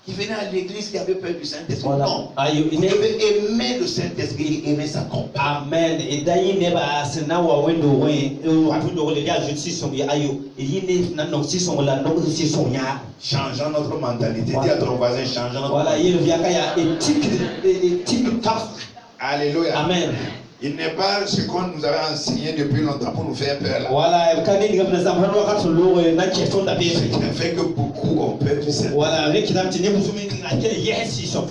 qui venait à l'église, qui avait peur du Saint-Esprit. Voilà. Non. Ayo, Vous devez aimer le Saint-Esprit et aimer sa compagnie. Amen. Et d'ailleurs, il n'est pas sena wa wendo we wafu do le dia je son ya ayo. Il n'est na non si son la non si son ya. Changeons notre mentalité. Voilà. Dis à ton voisin, changeons notre Voilà, mentalité. il vient kaya éthique taf. Alléluia. Amen. Il n'est pas ce qu'on nous avait enseigné depuis longtemps pour nous faire peur là. Voilà, quand il gam na zamhan wa ka lo na question da be. Ce qui fait que beaucoup ont peur du Saint-Esprit. Voilà, avec la petite musumi na kele yes si so.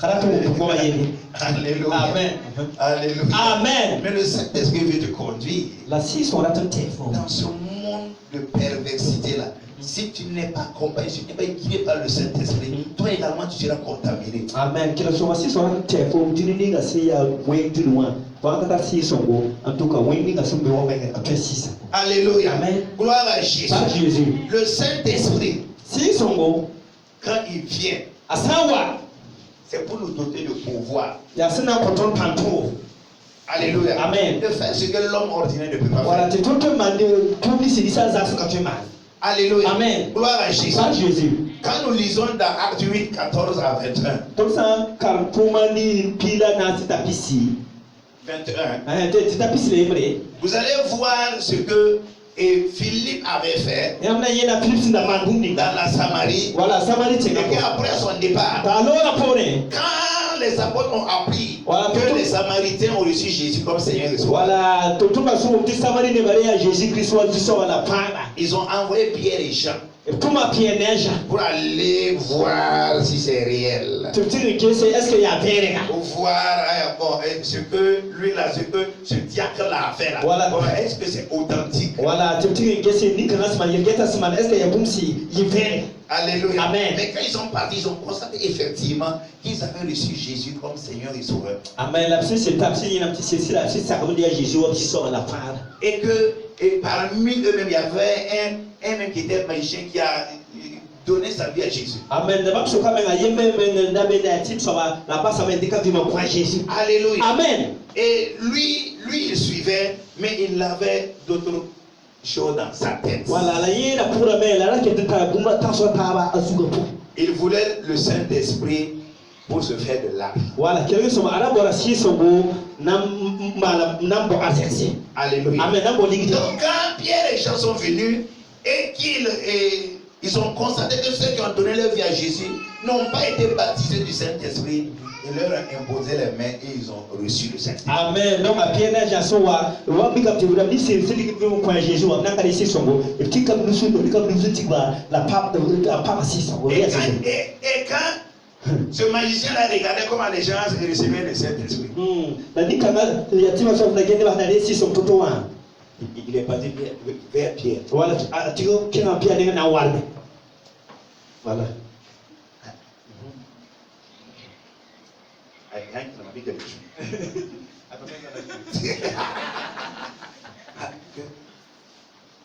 Karatu ko ba yeli. Alléluia. Amen. Alléluia. Amen. Mais le Saint-Esprit veut te conduire La si son la tente fo. dans ce monde de perversité là. Si tu n'es pas accompagné, si tu n'es pas guidé par le Saint-Esprit, toi également tu seras contaminé. Amen. Kila so si son la tente fo dini nga se ya we dinwa. Wa ka ta si son go en tout cas we nga so be wa me ka si. Alléluia. Amen. Gloire à Jésus. Par Jésus. Le Saint-Esprit, Si son go quand il vient, asawa c'est pour nous doter de pouvoir. ya sina control panto. Alléluia. Amen. De faire ce que l'homme ordinaire ne peut pas Voilà, faire. tu te demandes tout ni c'est ça ça que tu m'as. Alléluia. Amen. Gloire à Jésus. Par Jésus. Quand nous lisons dans Actes 8, 14 à 21, Donc ça car comment ni pila na titapisi. 21, Titapisi le vrai. vous allez voir ce que Philippe avait fait Et on a yé la Philippe dans Mandundi. dans la Samarie. Voilà, Samarie Et tcheka. qu'après son départ, Alors pour quand les apôtres ont appris Voilà, que tout- les Samaritains ont reçu Jésus comme Seigneur et Sauveur, voilà, tout ma sou petit Samarie ne valait à Jésus Christ soit du sort la pana. ils ont envoyé Pierre et Jean Et tout ma pierre neige. pour aller voir si c'est réel. Tu te dis que c'est est-ce qu'il y a verre? Pour voir ce que lui là, ce que ce diacre là a fait là. Voilà. Bon, est-ce que c'est authentique? Voilà, tu te dis que c'est ni que la semaine, il y a semaine, est-ce qu'il y a bon si il verre? Alléluia. Amen. Mais quand ils sont partis, ils ont constaté effectivement qu'ils avaient reçu Jésus comme Seigneur et Sauveur. Amen. La petite c'est tapsi, il y a un petit c'est là, c'est ça comme dire Jésus au petit sort la pana. Et parmi eux-mêmes, il y avait un même qui était magicien qui a donné sa vie à Jésus. Amen. Ne pas se comme un yémen na bena type ça va la passe avec des cas qui m'ont Jésus. Alléluia. Amen. Et lui, il suivait, mais il avait d'autres choses dans sa tête. Voilà, la yé la pour la main, la qui était ta gumba ta so ta ba azuga pour. Il voulait le Saint-Esprit pour se faire de l'argent. Voilà, quelqu'un sont arabora si son go nam bo asexi. Alléluia. Amen. Nam bo ligi. Donc quand Pierre et Jean sont venus et ils ont constaté que ceux qui ont donné leur vie à Jésus n'ont pas été baptisés du Saint-Esprit, il leur a imposé les mains et ils ont reçu le Saint-Esprit. Amen. Donc à Pierre na jaso wa big up to vous dit c'est qui veut quoi Jésus on n'a qu'à laisser son go. Et petit comme nous la pape si son go. Et quand ce magicien-là regardait comment les gens recevaient le Saint-Esprit, La dit quand il y a tu vas sur la gueule va d'aller si son toto hein. il est parti vers Pierre. Voilà, tu qui n'a Pierre n'est na warbe. Voilà.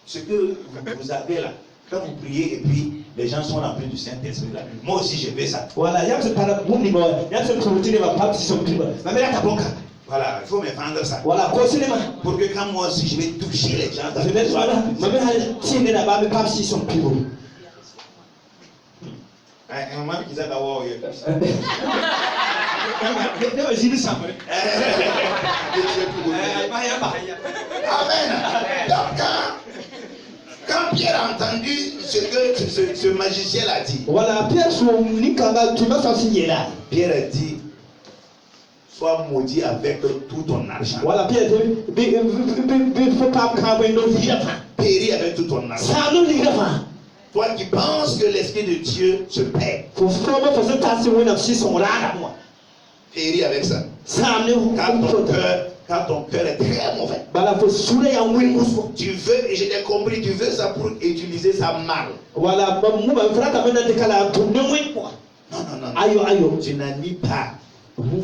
Ce que vous avez là, quand vous priez et puis les gens sont remplis du Saint-Esprit là, moi aussi je fais ça. Voilà, il y a ce parabole, il y a ce produit va pas si son privé. Mais là ta bonka. Voilà, il faut me vendre ça. Voilà, continuez. Pour que quand moi aussi je vais toucher les gens, Je vais voilà, mais tiens là bas mais pas si son privé. un moment qui s'est d'abord. Amen. Donc quand Pierre a entendu ce que ce magicien a dit, Voilà, Pierre son nikanga tu vas s'en signer là. Pierre a dit, sois maudit avec tout ton argent. Voilà, Pierre faut pas camper nos vies. Péris avec tout ton argent. Ça nous dit là. Toi qui penses que l'Esprit de Dieu se perd, Faut vraiment faire ça si on a si son là moi. péris avec ça. Ça nous Quand ton cœur est très mauvais. Voilà, faut souler en wingo. Tu veux, et je t'ai compris, tu veux ça pour utiliser ça mal. Voilà, moi frère quand même de cala tourner moi. Non. Ayo. Tu n'as ni pas.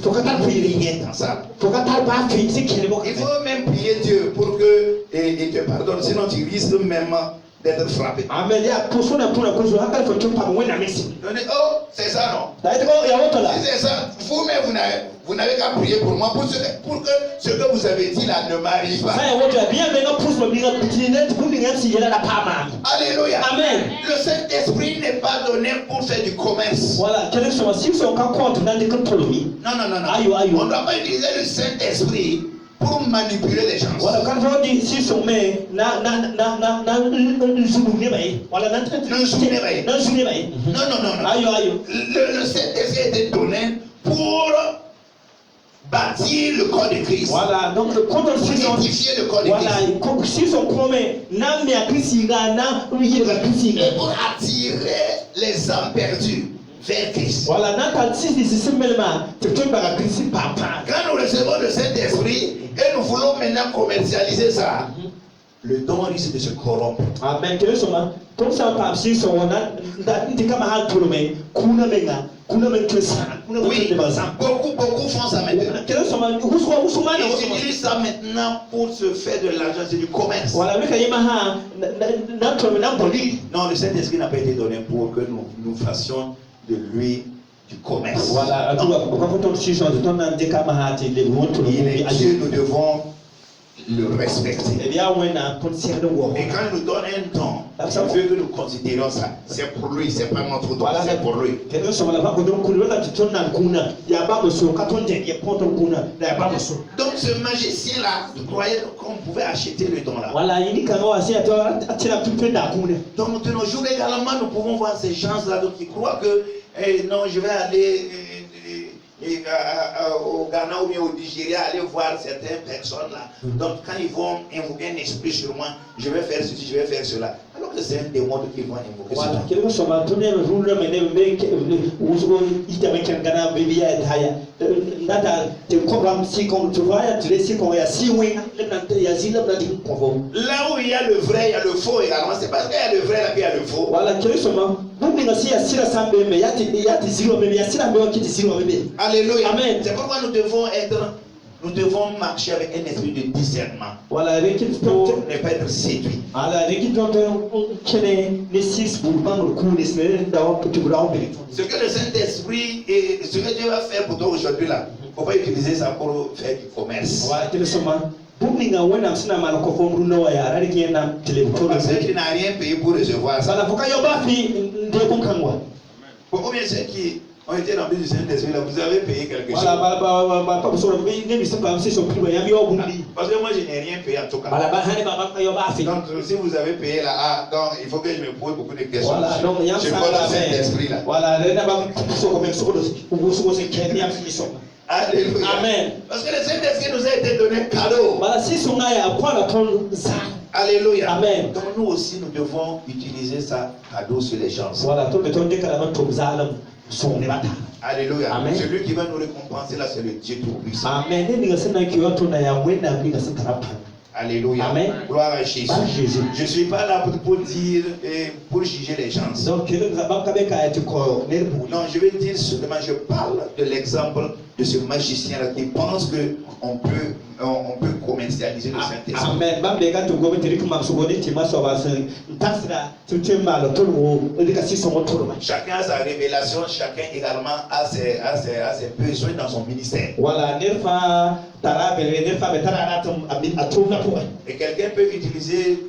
Faut que tu pries rien dans ça. Faut que tu pas fait c'est qu'il est bon. Il faut même prier Dieu pour que il te pardonne, sinon tu risques même d'être frappé. Amen. Ya puso na puna kuzo haka fa tumpa mwena mesi. Donnez, oh, c'est ça non? Taito ya woto la. Si c'est ça, vous-même vous n'avez qu'à prier pour moi pour que ce que vous avez dit là ne m'arrive pas. Ça ya woto ya bien venga puso binga bitine kubinga siyela la pama. Alléluia. Amen. Le Saint-Esprit n'est pas donné pour faire du commerce. Voilà, quel est son si son ka compte dans des contrôles. Non. Ayo. On ne doit pas utiliser le Saint-Esprit pour manipuler les gens. Voilà, quand on dit si son mais na souvenir baï. Voilà, Non. Ayo. Le Saint-Esprit a été donné pour bâtir le corps de Christ. Voilà, donc quand on Pour édifier le corps de Christ. voilà, si son promet na me akrisiga na uyi ga krisiga. Et pour attirer les âmes perdues vers Christ. Voilà, na ta si simplement tu peux pas krisi papa. Quand nous recevons le Saint-Esprit et nous voulons maintenant commercialiser ça, le don risque de se corrompre. Amen. Quel est son nom? Comme ça, par si son nom, n'était comme un tourné, kuna menga, kuna mentuesa, kuna Oui, mentuesa. beaucoup font ça maintenant. Quel est son nom? Ils utilisent ça maintenant pour se faire de l'argent, c'est du commerce. Voilà, mais quand il m'a Non, le Saint-Esprit n'a pas été donné pour que nous fassions de lui du commerce. voilà, quand on dit ça, on a des camarades, les montres, Dieu, nous devons le respecter. Eh bien, on a concerne le Et quand il nous donne un don, il veut que nous considérons ça. C'est pour lui, c'est pas notre don, c'est pour lui. Quel est son nom? Donc ce magicien-là, vous croyez qu'on pouvait acheter le don là. Voilà, il dit qu'on va essayer Donc de nos jours également, nous pouvons voir ces gens-là qui croient que non, je vais aller au Ghana ou bien au Nigeria, aller voir certaines personnes là. Donc quand ils vont invoquer un esprit sur moi, je vais faire ceci, je vais faire cela. Alors que c'est un démon qu'ils vont invoquer. Voilà, quel est son nom? Tout le monde là où il y a le vrai, il y a le faux également. C'est parce qu'il y a le vrai là qu'il y a le faux. voilà, quel est son nom? Alléluia. Amen. C'est pourquoi nous devons marcher avec un esprit de discernement. Voilà, Pour ne pas être séduit. Ce que le Saint-Esprit et ce que Dieu va faire pour toi aujourd'hui là, il ne faut pas utiliser ça pour faire du commerce. voilà, quel est son nom? Parce que tu n'as rien payé pour recevoir ça. Pour combien de ceux qui ont été remplis du Saint-Esprit là, vous avez payé quelque chose? Parce que moi je n'ai rien payé en tout cas. Donc si vous avez payé là, donc il faut que je me pose beaucoup de questions. Voilà, donc il y a je crois le Saint-Esprit là. Voilà, Alléluia. Amen. Parce que le Saint-Esprit nous a été donné cadeau. Voilà, si son âge apprend à prendre ça. Alléluia. Amen. Donc nous aussi nous devons utiliser ça cadeau sur les gens. Voilà, tout le temps dès qu'elle a ton zalam son nevada. Alléluia. Amen. Celui qui va nous récompenser là, c'est le Dieu Tout-Puissant. Amen. Ni ngasema kiwa tuna ya wenda ni ngasema tarapa. Alléluia. Amen. Gloire à Jésus. Je ne suis pas là pour dire et pour juger les gens. Donc, non, je vais dire seulement, je parle de l'exemple de ce magicien-là qui pense qu'on peut commercialiser le Saint-Esprit. Amen. Chacun a sa révélation, chacun également a ses besoins dans son ministère. Voilà. Et quelqu'un peut utiliser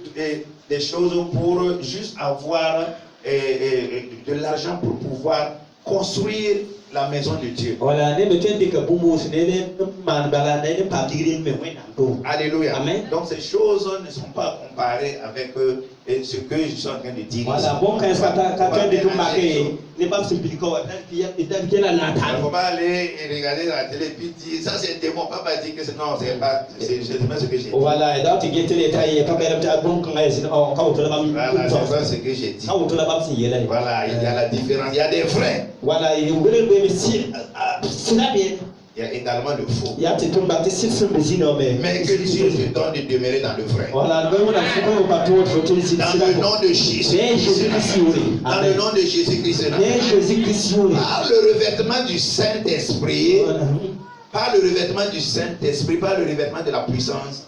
des choses pour juste avoir de l'argent pour pouvoir construire la maison de Dieu. Alléluia. Amen. Donc ces choses ne sont pas comparées avec ce que je suis en train de dire. Voilà, bon, quand il ne faut pas aller regarder la télé et puis dire ça c'est un démon. Papa dit que non, c'est pas ce que j'ai dit. Voilà, c'est pas ce que j'ai dit. Voilà, il y a la différence. Il y a des vrais. Voilà, il y a également le faux. Mais que Dieu te donne de demeurer dans le vrai. Voilà, dans le nom de Jésus. Dans le nom de Jésus-Christ. Par le revêtement du Saint-Esprit, par le revêtement du Saint-Esprit, par le revêtement de la puissance,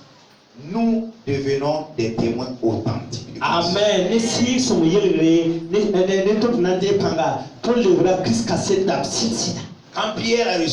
nous devenons des témoins authentiques. Amen. Ne si son yele ne to nande panga to le wura Christ cassette d'abside. Quand Pierre a reçu